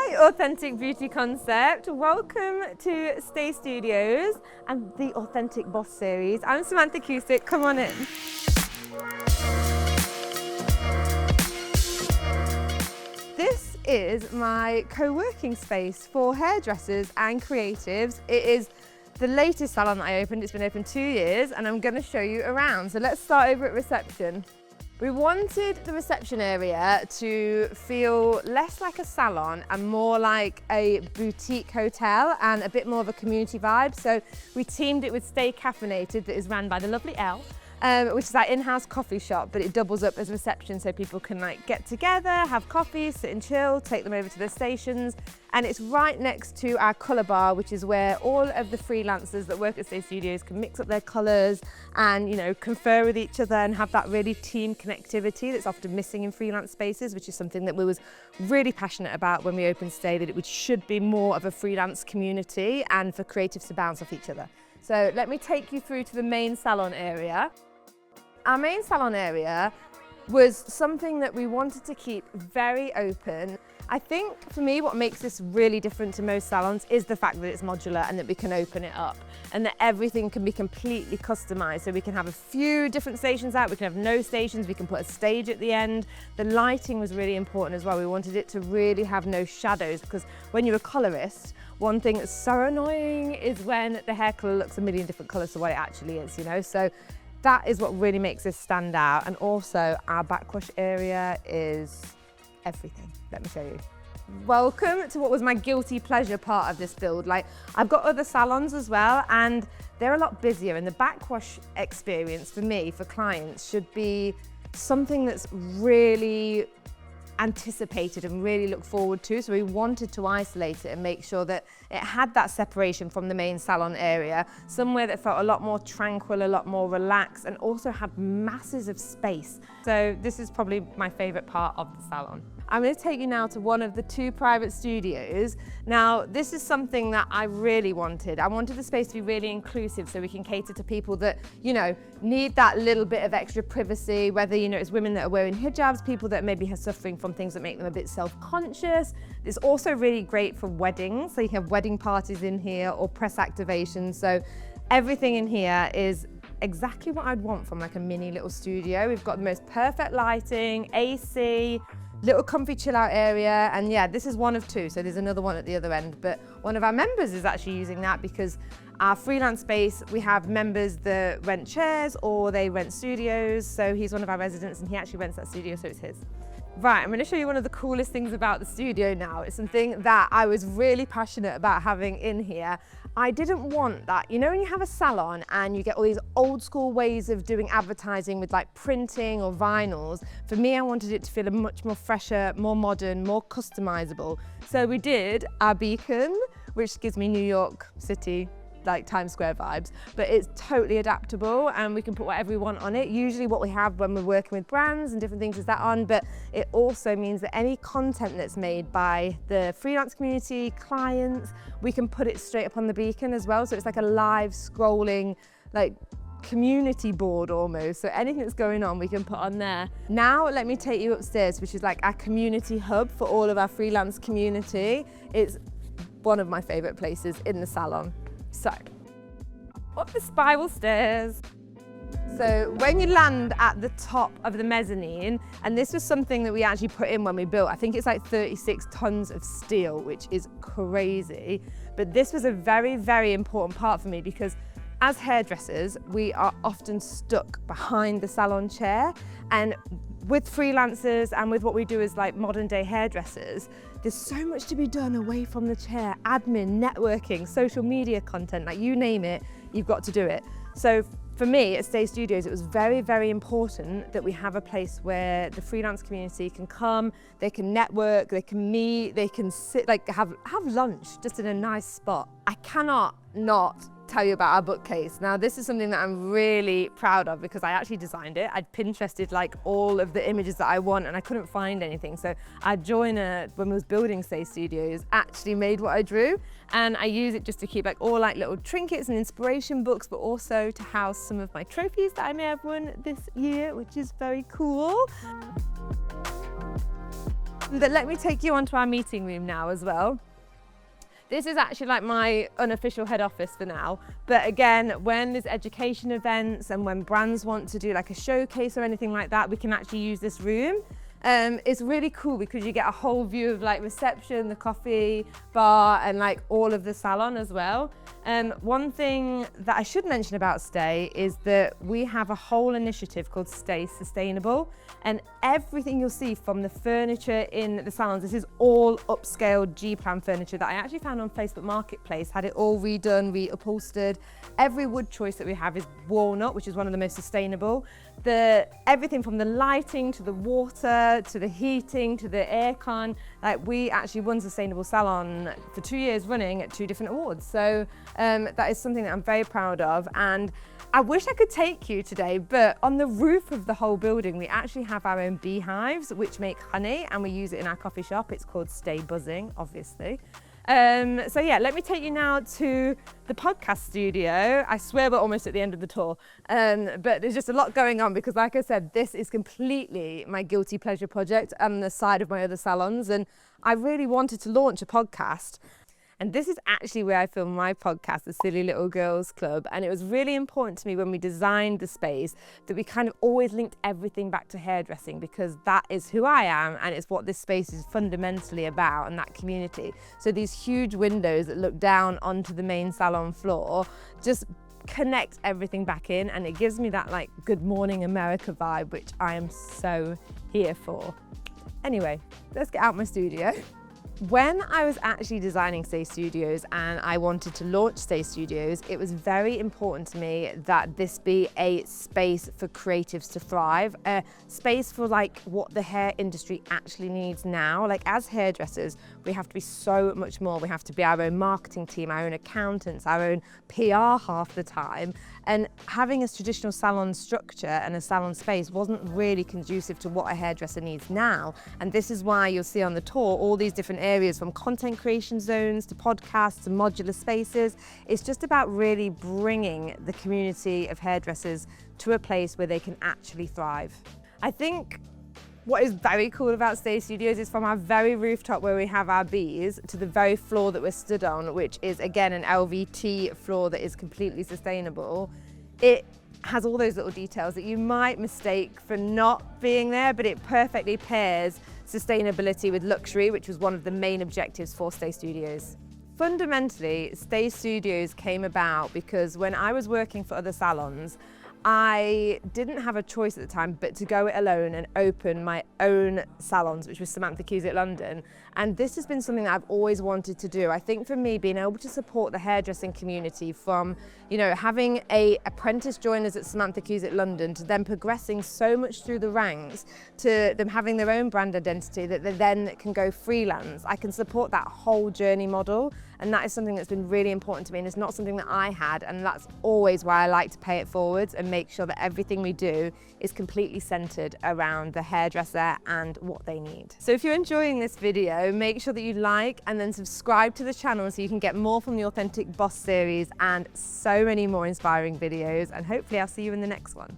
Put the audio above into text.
Hi, Authentic Beauty Concept. Welcome to Stā Studios and the Authentic Boss series. I'm Samantha Cusick, come on in. This is my co-working space for hairdressers and creatives. It is the latest salon that I opened. It's been open 2 years and I'm going to show you around. So let's start over at reception. We wanted the reception area to feel less like a salon and more like a boutique hotel and a bit more of a community vibe. So we teamed it with Stā Caffeinated, that is run by the lovely Elle, which is our in-house coffee shop, but it doubles up as reception so people can get together, have coffee, sit and chill, take them over to their stations. And it's right next to our colour bar, which is where all of the freelancers that work at Stā Studios can mix up their colours and, confer with each other and have that really team connectivity that's often missing in freelance spaces, which is something that we was really passionate about when we opened Stā, that it should be more of a freelance community and for creatives to bounce off each other. So let me take you through to the main salon area. Our main salon area was something that we wanted to keep very open. I think for me what makes this really different to most salons is the fact that it's modular and that we can open it up and that everything can be completely customized. So we can have a few different stations out, we can have no stations, we can put a stage at the end. The lighting was really important as well. We wanted it to really have no shadows, because when you're a colorist, one thing that's so annoying is when the hair color looks a million different colors to what it actually is, So that is what really makes this stand out. And also our backwash area is everything. Let me show you. Welcome to what was my guilty pleasure part of this build. I've got other salons as well and they're a lot busier, and the backwash experience for me, for clients, should be something that's really anticipated and really look forward to. So we wanted to isolate it and make sure that it had that separation from the main salon area, somewhere that felt a lot more tranquil, a lot more relaxed, and also had masses of space. So this is probably my favorite part of the salon. I'm going to take you now to one of the 2 private studios. Now, this is something that I really wanted. I wanted the space to be really inclusive so we can cater to people that, need that little bit of extra privacy, whether, it's women that are wearing hijabs, people that maybe are suffering from things that make them a bit self-conscious. It's also really great for weddings, so you can have wedding parties in here or press activations. So everything in here is exactly what I'd want from a mini little studio. We've got the most perfect lighting, AC, little comfy chill out area, and yeah, this is one of 2, so there's another one at the other end, but one of our members is actually using that, because our freelance space, we have members that rent chairs or they rent studios, so he's one of our residents and he actually rents that studio, so it's his. Right, I'm going to show you one of the coolest things about the studio now. It's something that I was really passionate about having in here. I didn't want that, when you have a salon and you get all these old school ways of doing advertising with printing or vinyls. For me, I wanted it to feel a much more fresher, more modern, more customizable. So we did our beacon, which gives me New York City, Times Square vibes, but it's totally adaptable and we can put whatever we want on it. Usually what we have when we're working with brands and different things is that on, but it also means that any content that's made by the freelance community, clients, we can put it straight up on the beacon as well. So it's like a live scrolling, community board almost. So anything that's going on, we can put on there. Now let me take you upstairs, which is our community hub for all of our freelance community. It's one of my favorite places in the salon. So, up the spiral stairs. So when you land at the top of the mezzanine, and this was something that we actually put in when we built, I think it's 36 tons of steel, which is crazy. But this was a very, very important part for me, because as hairdressers, we are often stuck behind the salon chair, and with freelancers and with what we do as modern day hairdressers, there's so much to be done away from the chair. Admin, networking, social media content, you name it, you've got to do it. So for me at Stā Studios, it was very, very important that we have a place where the freelance community can come, they can network, they can meet, they can sit, have lunch just in a nice spot. I cannot not tell you about our bookcase. Now, this is something that I'm really proud of because I actually designed it. I'd Pinterested all of the images that I want and I couldn't find anything. So our joiner, when we was building Stā Studios, actually made what I drew, and I use it just to keep all little trinkets and inspiration books, but also to house some of my trophies that I may have won this year, which is very cool. But let me take you onto our meeting room now as well. This is actually like my unofficial head office for now. But again, when there's education events and when brands want to do like a showcase or anything like that, we can actually use this room. It's really cool because you get a whole view of like reception, the coffee bar, and like all of the salon as well. One thing that I should mention about Stā is that we have a whole initiative called Stā Sustainable, and everything you'll see from the furniture in the salons, this is all upscale G-plan furniture that I actually found on Facebook Marketplace, had it all redone, re-upholstered. Every wood choice that we have is walnut, which is one of the most sustainable. Everything from the lighting to the water to the heating to the aircon, like we actually won Sustainable Salon for 2 years running at 2 different awards. So that is something that I'm very proud of, and I wish I could take you today, but on the roof of the whole building we actually have our own beehives which make honey, and we use it in our coffee shop. It's called Stā Buzzing, obviously. So yeah, let me take you now to the podcast studio. I swear we're almost at the end of the tour, but there's just a lot going on because, like I said, this is completely my guilty pleasure project on the side of my other salons, and I really wanted to launch a podcast. And this is actually where I filmed my podcast, The Silly Little Girls Club. And it was really important to me when we designed the space that we kind of always linked everything back to hairdressing, because that is who I am and it's what this space is fundamentally about, and that community. So these huge windows that look down onto the main salon floor just connect everything back in, and it gives me that like Good Morning America vibe, which I am so here for. Anyway, let's get out my studio. When I was actually designing Stā Studios and I wanted to launch Stā Studios, it was very important to me that this be a space for creatives to thrive, a space for like what the hair industry actually needs now. Like as hairdressers, we have to be so much more. We have to be our own marketing team, our own accountants, our own PR half the time. And having a traditional salon structure and a salon space wasn't really conducive to what a hairdresser needs now. And this is why you'll see on the tour all these different areas, from content creation zones to podcasts to modular spaces. It's just about really bringing the community of hairdressers to a place where they can actually thrive. I think what is very cool about Stā Studios is from our very rooftop where we have our bees to the very floor that we're stood on, which is again an LVT floor that is completely sustainable. It has all those little details that you might mistake for not being there, but it perfectly pairs sustainability with luxury, which was one of the main objectives for Stā Studios. Fundamentally, Stā Studios came about because when I was working for other salons, I didn't have a choice at the time but to go it alone and open my own salons, which was Samantha Cusick London. And this has been something that I've always wanted to do. I think for me, being able to support the hairdressing community from, you know, having apprentice joiners at Samantha Cusick London to them progressing so much through the ranks to them having their own brand identity that they then can go freelance. I can support that whole journey model. And that is something that's been really important to me, and it's not something that I had, and that's always why I like to pay it forwards and make sure that everything we do is completely centered around the hairdresser and what they need. So if you're enjoying this video, make sure that you like and then subscribe to the channel so you can get more from the Authentic Boss series and so many more inspiring videos, and hopefully I'll see you in the next one.